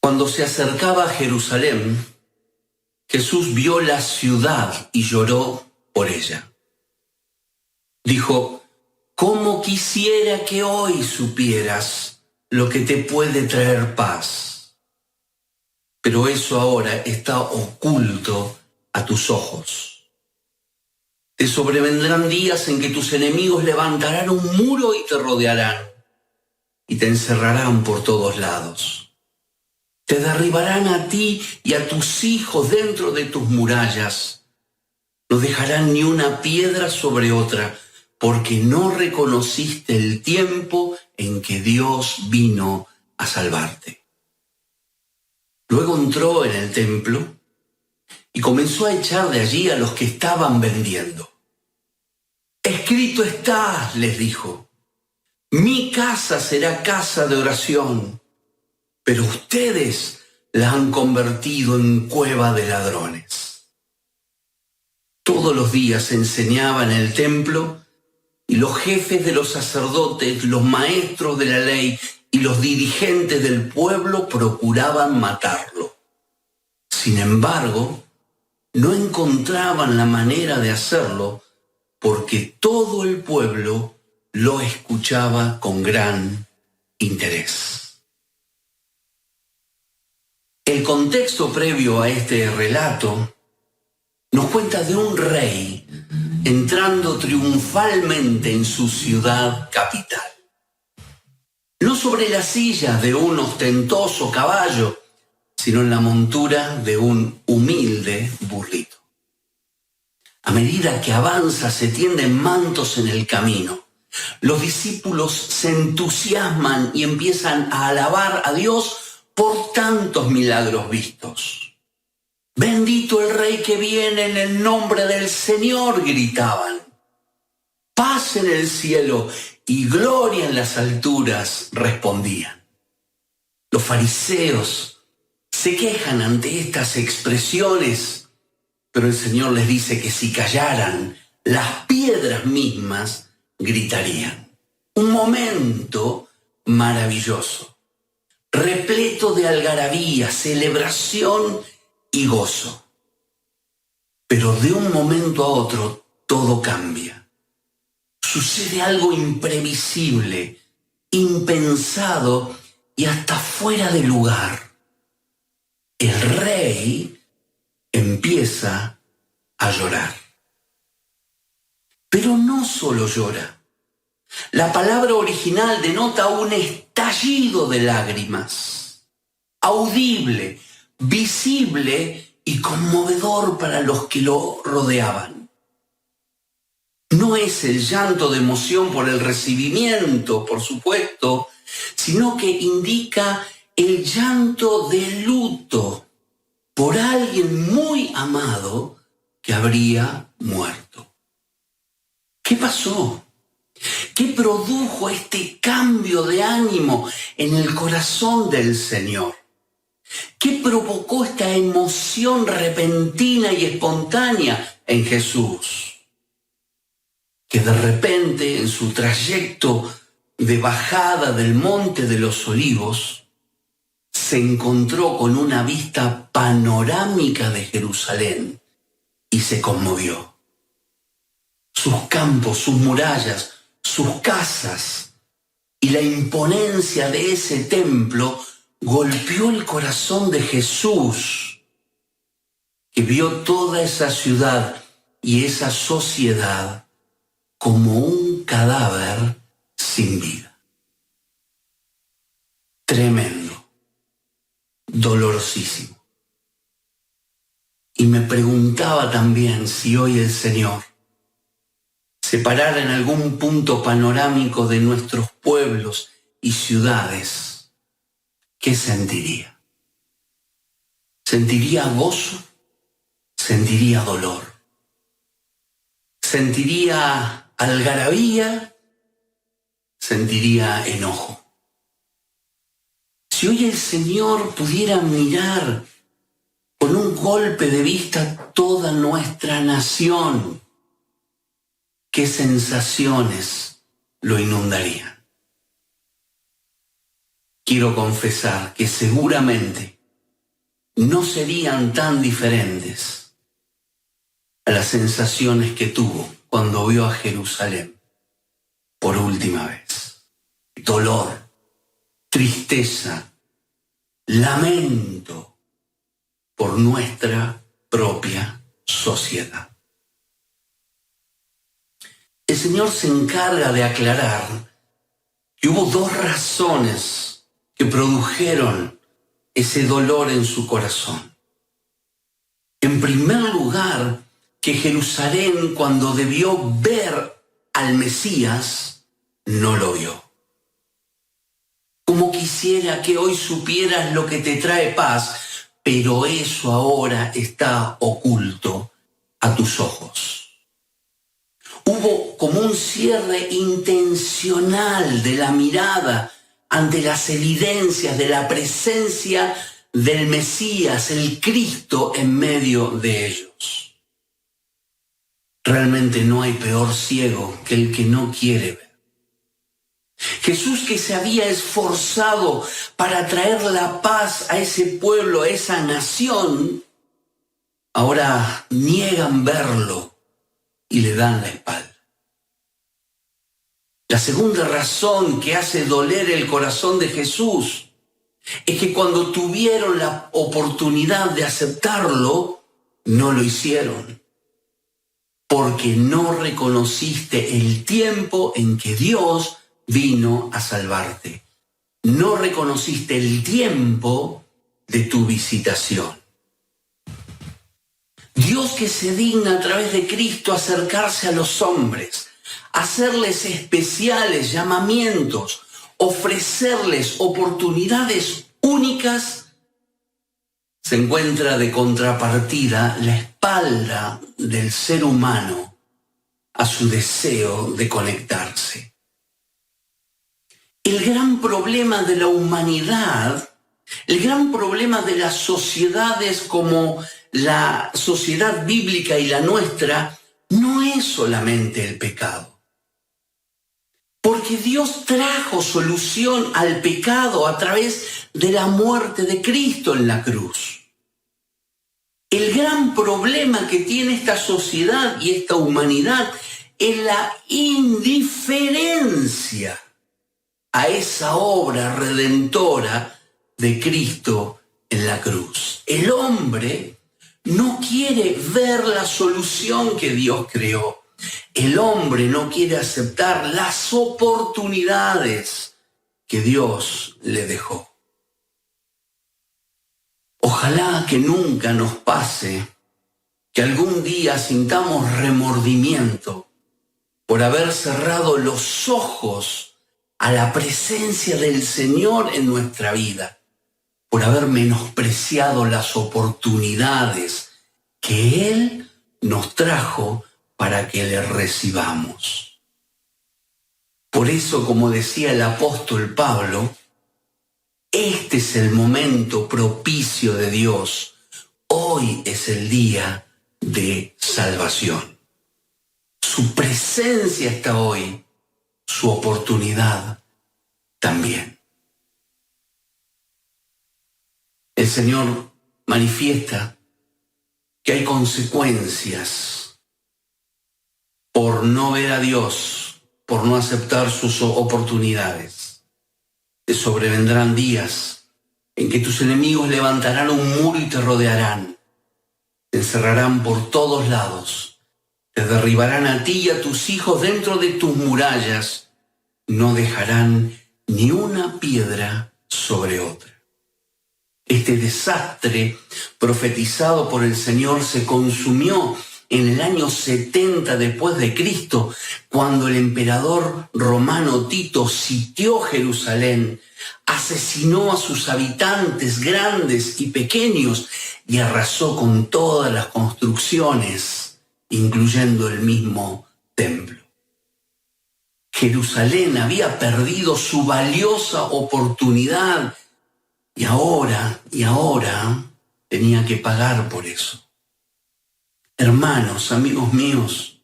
Cuando se acercaba a Jerusalén, Jesús vio la ciudad y lloró por ella. Dijo: «¿Cómo quisiera que hoy supieras lo que te puede traer paz? Pero eso ahora está oculto a tus ojos. Te sobrevendrán días en que tus enemigos levantarán un muro y te rodearán, y te encerrarán por todos lados. Te derribarán a ti y a tus hijos dentro de tus murallas. No dejarán ni una piedra sobre otra, porque no reconociste el tiempo en que Dios vino a salvarte». Luego entró en el templo y comenzó a echar de allí a los que estaban vendiendo. «Escrito está», les dijo, «mi casa será casa de oración, pero ustedes la han convertido en cueva de ladrones». Todos los días enseñaba en el templo, y los jefes de los sacerdotes, los maestros de la ley y los dirigentes del pueblo procuraban matarlo. Sin embargo, no encontraban la manera de hacerlo, porque todo el pueblo lo escuchaba con gran interés. El contexto previo a este relato nos cuenta de un rey entrando triunfalmente en su ciudad capital. No sobre la silla de un ostentoso caballo, sino en la montura de un humilde burrito. A medida que avanza, se tienden mantos en el camino. Los discípulos se entusiasman y empiezan a alabar a Dios por tantos milagros vistos. «Bendito el Rey que viene en el nombre del Señor», gritaban. «Paz en el cielo y gloria en las alturas», respondían. Los fariseos se quejan ante estas expresiones, pero el Señor les dice que si callaran, las piedras mismas gritarían. Un momento maravilloso, repleto de algarabía, celebración y gozo. Pero de un momento a otro todo cambia. Sucede algo imprevisible, impensado y hasta fuera de lugar. El rey empieza a llorar. Pero no solo llora. La palabra original denota un estallido de lágrimas, audible, visible y conmovedor para los que lo rodeaban. No es el llanto de emoción por el recibimiento, por supuesto, sino que indica el llanto de luto por alguien muy amado que habría muerto. ¿Qué pasó? ¿Qué produjo este cambio de ánimo en el corazón del Señor? ¿Qué provocó esta emoción repentina y espontánea en Jesús? Que de repente, en su trayecto de bajada del Monte de los Olivos, se encontró con una vista panorámica de Jerusalén y se conmovió. Sus campos, sus murallas, sus casas y la imponencia de ese templo golpeó el corazón de Jesús, que vio toda esa ciudad y esa sociedad como un cadáver sin vida. Tremendo, dolorosísimo. Y me preguntaba también si hoy el Señor se parara en algún punto panorámico de nuestros pueblos y ciudades, ¿qué sentiría? ¿Sentiría gozo? ¿Sentiría dolor? ¿Sentiría algarabía? ¿Sentiría enojo? Si hoy el Señor pudiera mirar con un golpe de vista toda nuestra nación, ¿qué sensaciones lo inundarían? Quiero confesar que seguramente no serían tan diferentes a las sensaciones que tuvo cuando vio a Jerusalén por última vez. Dolor, tristeza, lamento por nuestra propia sociedad. El Señor se encarga de aclarar que hubo dos razones que produjeron ese dolor en su corazón. En primer lugar, que Jerusalén, cuando debió ver al Mesías, no lo vio. Como quisiera que hoy supieras lo que te trae paz, pero eso ahora está oculto a tus ojos. Hubo como un cierre intencional de la mirada ante las evidencias de la presencia del Mesías, el Cristo, en medio de ellos. Realmente no hay peor ciego que el que no quiere ver. Jesús, que se había esforzado para traer la paz a ese pueblo, a esa nación, ahora niegan verlo y le dan la espalda. La segunda razón que hace doler el corazón de Jesús es que cuando tuvieron la oportunidad de aceptarlo, no lo hicieron. Porque no reconociste el tiempo en que Dios vino a salvarte. No reconociste el tiempo de tu visitación. Dios, que se digna a través de Cristo acercarse a los hombres, hacerles especiales llamamientos, ofrecerles oportunidades únicas, se encuentra de contrapartida la espalda del ser humano a su deseo de conectarse. El gran problema de la humanidad, el gran problema de las sociedades como la sociedad bíblica y la nuestra, no es solamente el pecado. Porque Dios trajo solución al pecado a través de la muerte de Cristo en la cruz. El gran problema que tiene esta sociedad y esta humanidad es la indiferencia a esa obra redentora de Cristo en la cruz. El hombre no quiere ver la solución que Dios creó. El hombre no quiere aceptar las oportunidades que Dios le dejó. Ojalá que nunca nos pase que algún día sintamos remordimiento por haber cerrado los ojos a la presencia del Señor en nuestra vida, por haber menospreciado las oportunidades que Él nos trajo para que le recibamos. Por eso, como decía el apóstol Pablo, este es el momento propicio de Dios. Hoy es el día de salvación. Su presencia está hoy, su oportunidad también. El Señor manifiesta que hay consecuencias por no ver a Dios, por no aceptar sus oportunidades. Te sobrevendrán días en que tus enemigos levantarán un muro y te rodearán. Te encerrarán por todos lados. Te derribarán a ti y a tus hijos dentro de tus murallas. No dejarán ni una piedra sobre otra. Este desastre profetizado por el Señor se consumió en el año 70 después de Cristo, cuando el emperador romano Tito sitió Jerusalén, asesinó a sus habitantes grandes y pequeños y arrasó con todas las construcciones, incluyendo el mismo templo. Jerusalén había perdido su valiosa oportunidad y ahora tenía que pagar por eso. Hermanos, amigos míos,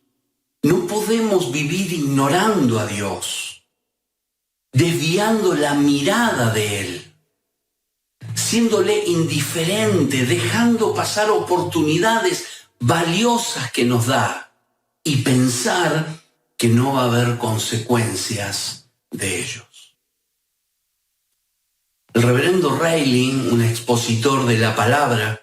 no podemos vivir ignorando a Dios, desviando la mirada de Él, siéndole indiferente, dejando pasar oportunidades valiosas que nos da y pensar que no va a haber consecuencias de ellos. El reverendo Riley, un expositor de la palabra,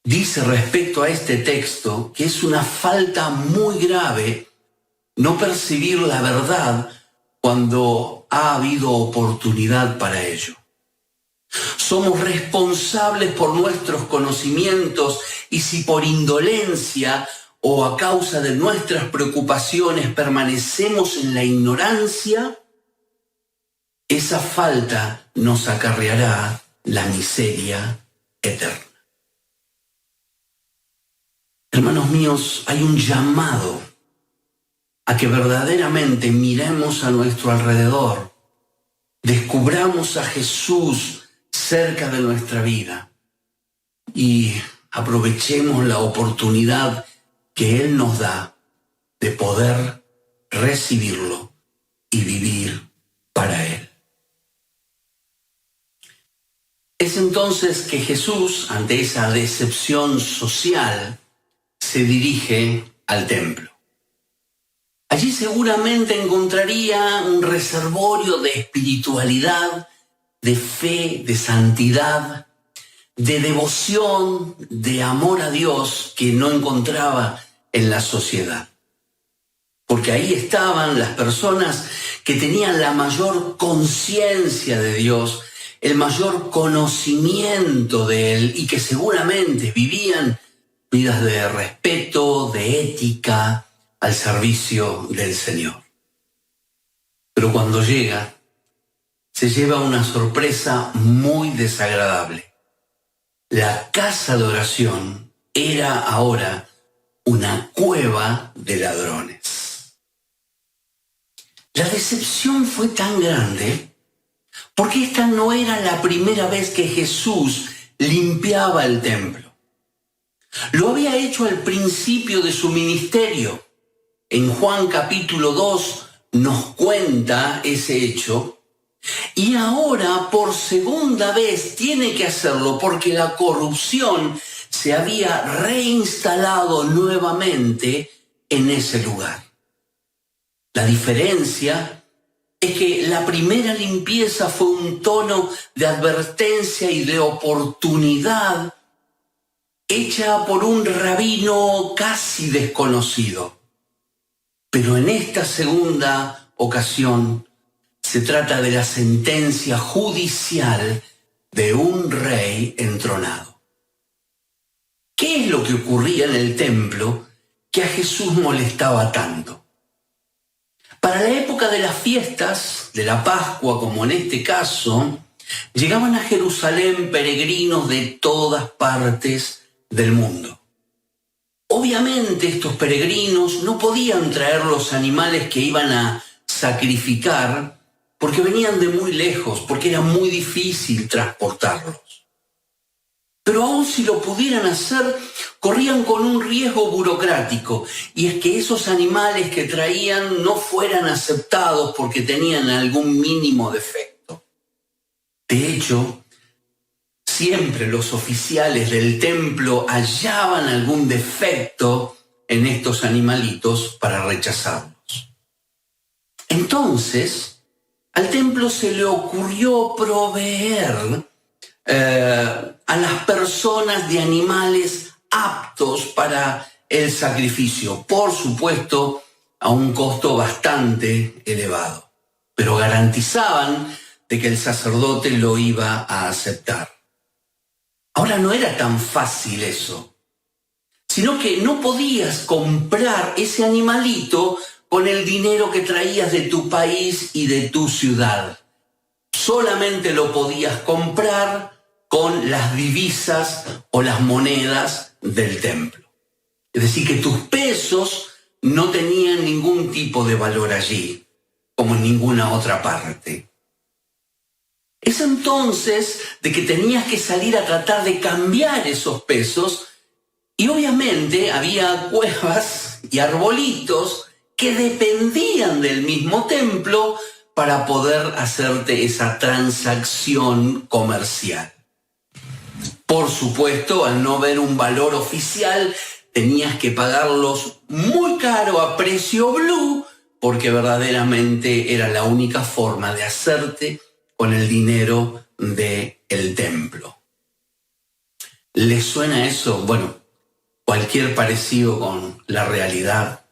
dice respecto a este texto que es una falta muy grave no percibir la verdad cuando ha habido oportunidad para ello. Somos responsables por nuestros conocimientos y si por indolencia o a causa de nuestras preocupaciones permanecemos en la ignorancia, esa falta nos acarreará la miseria eterna. Hermanos míos, hay un llamado a que verdaderamente miremos a nuestro alrededor, descubramos a Jesús cerca de nuestra vida y aprovechemos la oportunidad que Él nos da de poder recibirlo y vivir para Él. Es entonces que Jesús, ante esa decepción social, se dirige al templo. Allí seguramente encontraría un reservorio de espiritualidad, de fe, de santidad, de devoción, de amor a Dios que no encontraba en la sociedad. Porque ahí estaban las personas que tenían la mayor conciencia de Dios, el mayor conocimiento de Él y que seguramente vivían vidas de respeto, de ética, al servicio del Señor. Pero cuando llega, se lleva una sorpresa muy desagradable. La casa de oración era ahora una cueva de ladrones. La decepción fue tan grande porque esta no era la primera vez que Jesús limpiaba el templo. Lo había hecho al principio de su ministerio. En Juan capítulo 2 nos cuenta ese hecho. Y ahora por segunda vez tiene que hacerlo porque la corrupción se había reinstalado nuevamente en ese lugar. La diferencia es que la primera limpieza fue un tono de advertencia y de oportunidad hecha por un rabino casi desconocido. Pero en esta segunda ocasión se trata de la sentencia judicial de un rey entronado. ¿Qué es lo que ocurría en el templo que a Jesús molestaba tanto? Para la época de las fiestas, de la Pascua como en este caso, llegaban a Jerusalén peregrinos de todas partes del mundo. Obviamente estos peregrinos no podían traer los animales que iban a sacrificar porque venían de muy lejos, porque era muy difícil transportarlos. Pero aun si lo pudieran hacer, corrían con un riesgo burocrático, y es que esos animales que traían no fueran aceptados porque tenían algún mínimo defecto. De hecho, siempre los oficiales del templo hallaban algún defecto en estos animalitos para rechazarlos. Entonces, al templo se le ocurrió proveer a las personas de animales aptos para el sacrificio, por supuesto a un costo bastante elevado, pero garantizaban de que el sacerdote lo iba a aceptar. Ahora no era tan fácil eso. sino que no podías comprar ese animalito con el dinero que traías de tu país y de tu ciudad. Solamente lo podías comprar con las divisas o las monedas del templo. Es decir, que tus pesos no tenían ningún tipo de valor allí, como en ninguna otra parte. Es entonces de que tenías que salir a tratar de cambiar esos pesos, y obviamente había cuevas y arbolitos que dependían del mismo templo para poder hacerte esa transacción comercial. Por supuesto, al no ver un valor oficial, tenías que pagarlos muy caro a precio blue, porque verdaderamente era la única forma de hacerte con el dinero del templo. ¿Les suena eso? Bueno, cualquier parecido con la realidad.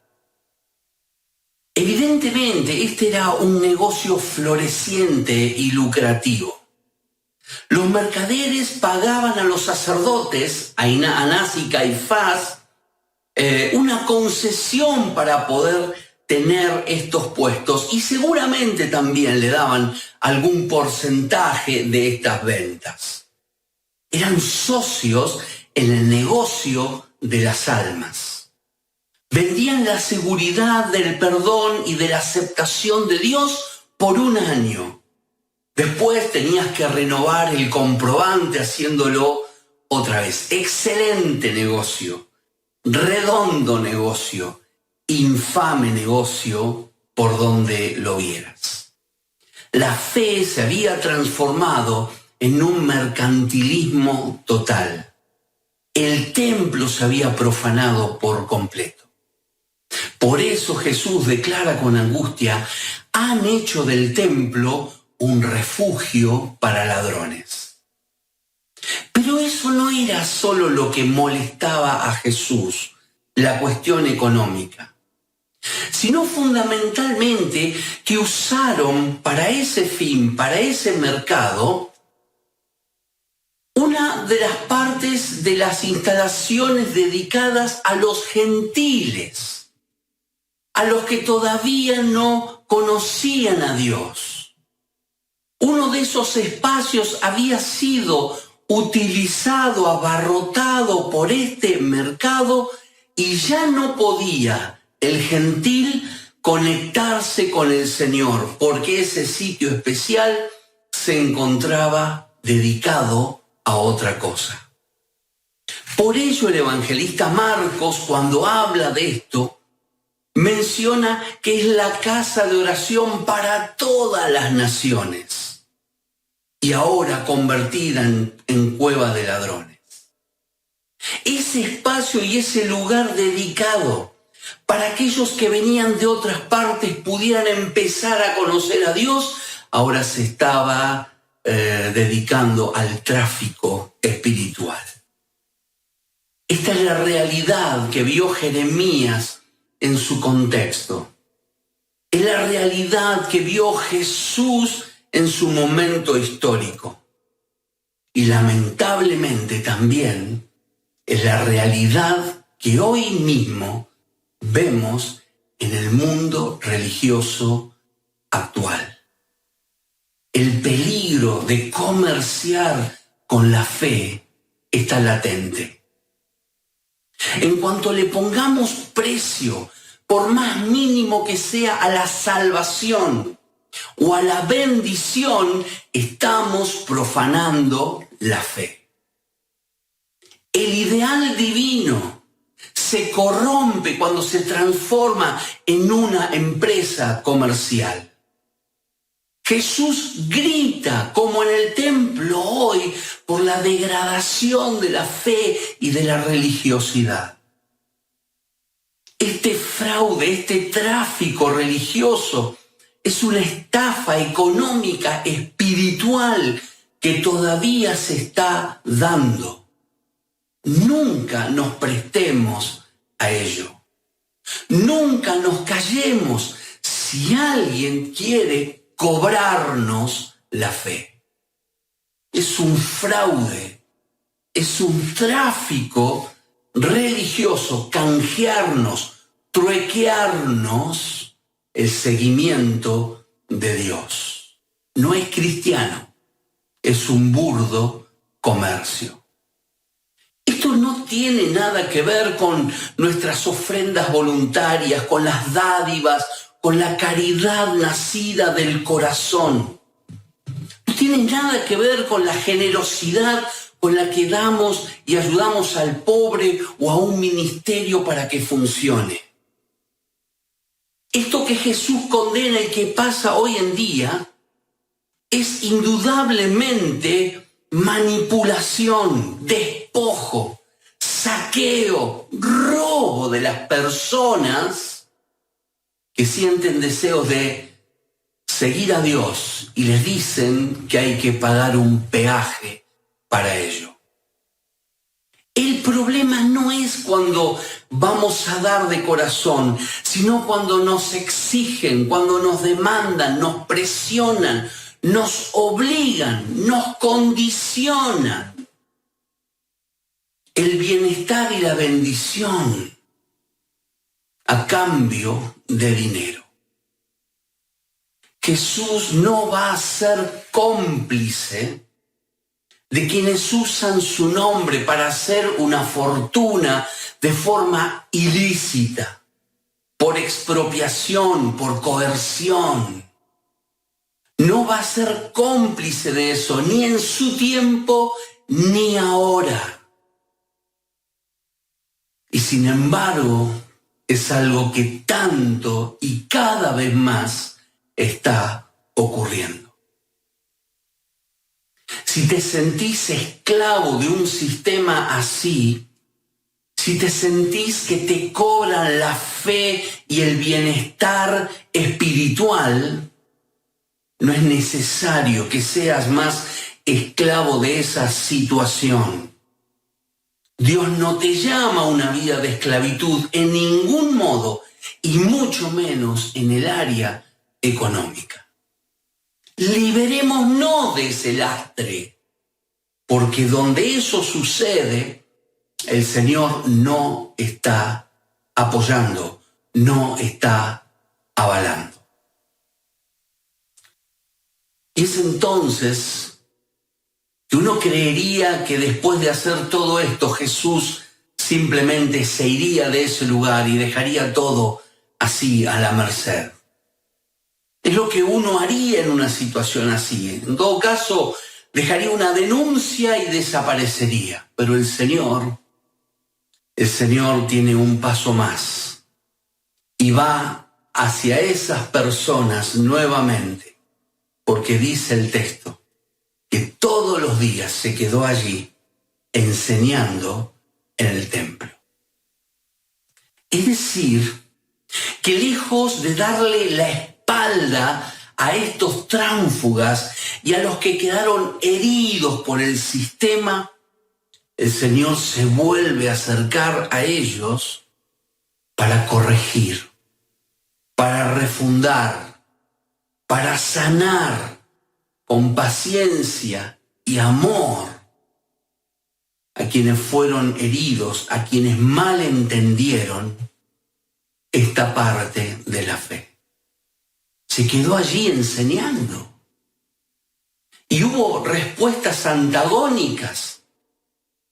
Evidentemente, este era un negocio floreciente y lucrativo. Los mercaderes pagaban a los sacerdotes, a Anás y Caifás, una concesión para poder tener estos puestos, y seguramente también le daban algún porcentaje de estas ventas. Eran socios en el negocio de las almas. Vendían la seguridad del perdón y de la aceptación de Dios por un año. Después tenías que renovar el comprobante haciéndolo otra vez. Excelente negocio, redondo negocio, infame negocio por donde lo vieras. La fe se había transformado en un mercantilismo total. El templo se había profanado por completo. Por eso Jesús declara con angustia: han hecho del templo un refugio para ladrones. Pero eso no era solo lo que molestaba a Jesús, la cuestión económica, sino fundamentalmente que usaron para ese fin, para ese mercado, una de las partes de las instalaciones dedicadas a los gentiles, a los que todavía no conocían a Dios. Uno de esos espacios había sido utilizado, abarrotado por este mercado, y ya no podía el gentil conectarse con el Señor, porque ese sitio especial se encontraba dedicado a otra cosa. Por ello el evangelista Marcos, cuando habla de esto, menciona que es la casa de oración para todas las naciones, y ahora convertida en cueva de ladrones. Ese espacio y ese lugar dedicado para aquellos que venían de otras partes pudieran empezar a conocer a Dios, ahora se estaba dedicando al tráfico espiritual. Esta es la realidad que vio Jeremías en su contexto. Es la realidad que vio Jesús en su momento histórico. Y lamentablemente también es la realidad que hoy mismo vemos en el mundo religioso actual. El peligro de comerciar con la fe está latente. En cuanto le pongamos precio, por más mínimo que sea, a la salvación o a la bendición, estamos profanando la fe. El ideal divino se corrompe cuando se transforma en una empresa comercial. Jesús grita, como en el templo hoy, por la degradación de la fe y de la religiosidad. Este fraude, este tráfico religioso, es una estafa económica, espiritual, que todavía se está dando. Nunca nos prestemos a ello. Nunca nos callemos si alguien quiere cobrarnos la fe. Es un fraude, es un tráfico religioso canjearnos, truequearnos el seguimiento de Dios. No es cristiano, es un burdo comercio. Esto no tiene nada que ver con nuestras ofrendas voluntarias, con las dádivas, con la caridad nacida del corazón. No tiene nada que ver con la generosidad con la que damos y ayudamos al pobre o a un ministerio para que funcione. Esto que Jesús condena y que pasa hoy en día es indudablemente manipulación, despojo, saqueo, robo de las personas que sienten deseos de seguir a Dios y les dicen que hay que pagar un peaje para ello. El problema no es cuando vamos a dar de corazón, sino cuando nos exigen, cuando nos demandan, nos presionan, nos obligan, nos condicionan el bienestar y la bendición a cambio de dinero. Jesús no va a ser cómplice de quienes usan su nombre para hacer una fortuna de forma ilícita, por expropiación, por coerción. No va a ser cómplice de eso, ni en su tiempo, ni ahora. Y sin embargo, es algo que tanto y cada vez más está ocurriendo. Si te sentís esclavo de un sistema así, si te sentís que te cobran la fe y el bienestar espiritual, no es necesario que seas más esclavo de esa situación. Dios no te llama a una vida de esclavitud en ningún modo, y mucho menos en el área económica. Liberémonos de ese lastre, porque donde eso sucede, el Señor no está apoyando, no está avalando. Y es entonces que uno creería que después de hacer todo esto, Jesús simplemente se iría de ese lugar y dejaría todo así a la merced. Es lo que uno haría en una situación así. En todo caso, dejaría una denuncia y desaparecería. Pero el Señor tiene un paso más y va hacia esas personas nuevamente, porque dice el texto que todos los días se quedó allí enseñando en el templo. Es decir, que lejos de darle la espalda a estos tránsfugas y a los que quedaron heridos por el sistema, el Señor se vuelve a acercar a ellos para corregir, para refundar, para sanar con paciencia y amor a quienes fueron heridos, a quienes mal entendieron esta parte de la fe. Se quedó allí enseñando. Y hubo respuestas antagónicas.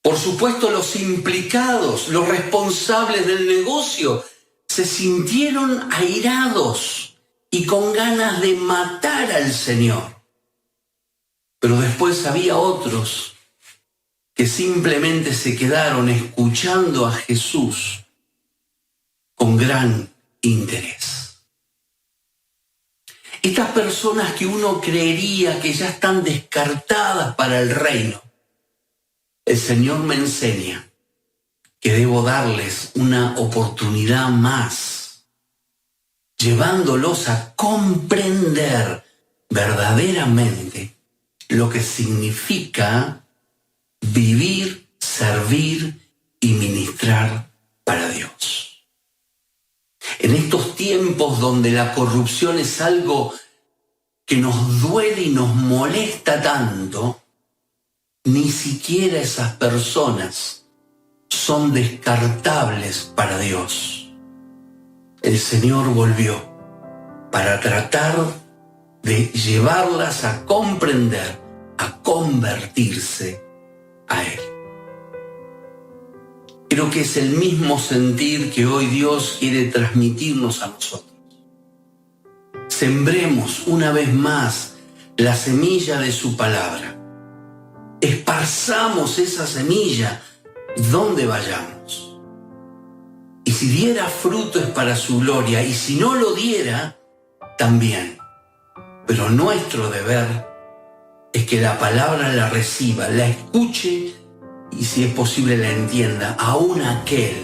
Por supuesto, los implicados, los responsables del negocio, se sintieron airados y con ganas de matar al Señor. Pero después había otros que simplemente se quedaron escuchando a Jesús con gran interés. Estas personas que uno creería que ya están descartadas para el reino, el Señor me enseña que debo darles una oportunidad más, llevándolos a comprender verdaderamente lo que significa vivir, servir y ministrar para Dios. En estos tiempos donde la corrupción es algo que nos duele y nos molesta tanto, ni siquiera esas personas son descartables para Dios. El Señor volvió para tratar de llevarlas a comprender, a convertirse a Él. Creo que es el mismo sentir que hoy Dios quiere transmitirnos a nosotros. Sembremos una vez más la semilla de su palabra. Esparzamos esa semilla donde vayamos. Y si diera fruto es para su gloria, y si no lo diera, también. Pero nuestro deber es que la palabra la reciba, la escuche y si es posible la entienda, aún aquel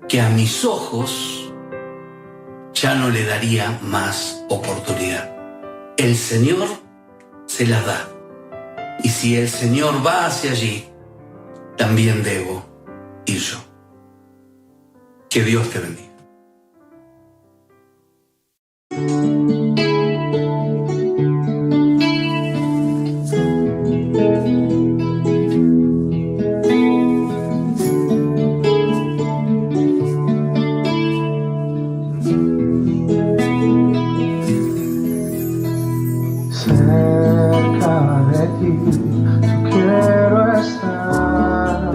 que a mis ojos ya no le daría más oportunidad. El Señor se las da. Y si el Señor va hacia allí, también debo ir yo. Que Dios te bendiga. Cerca de ti, yo quiero estar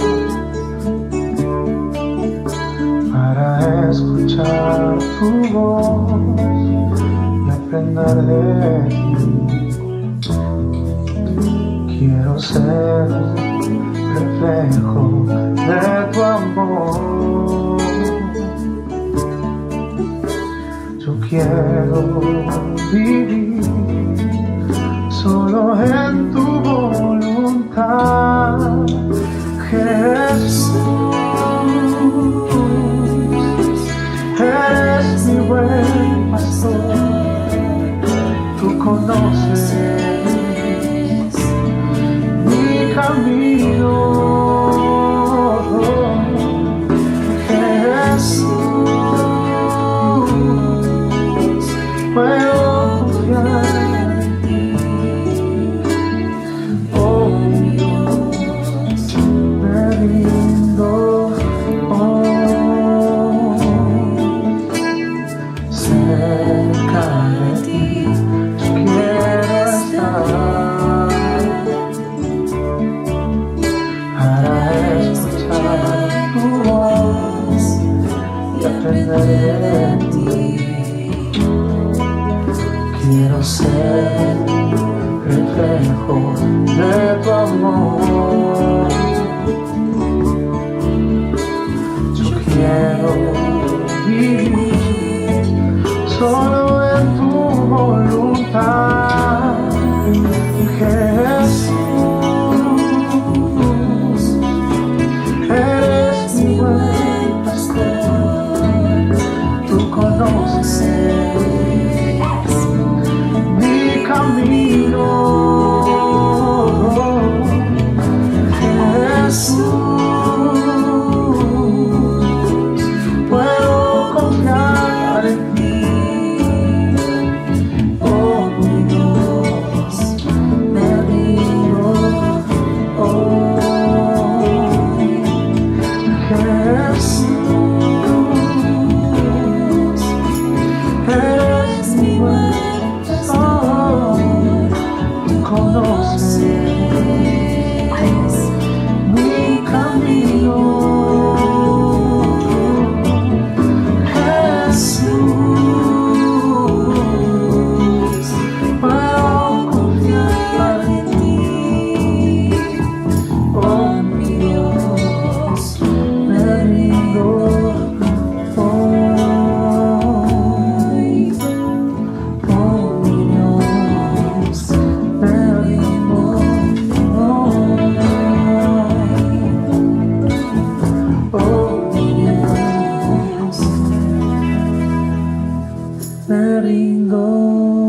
para escuchar tu voz y aprender de ti. Quiero ser reflejo de tu amor. Yo quiero vivir solo en tu voluntad, Jesús. Eres mi buen pastor, tú conoces mi camino. Jesús, puedo confiar. Quiero ser reflejo de tu amor. Yo quiero vivir solo en tu voluntad, Jesús. Eres mi buen pastor, tú conoces mi camino. Jesús, puedo confiar en ti. Oh mi Dios, me rindo hoy. Jesús, eres mi buen pastor, tú conoces mi camino. Jesús, puedo confiar en ti. Oh mi Dios, me rindo hoy. Oh mi Dios, me rindo hoy. Oh mi Dios, me rindo.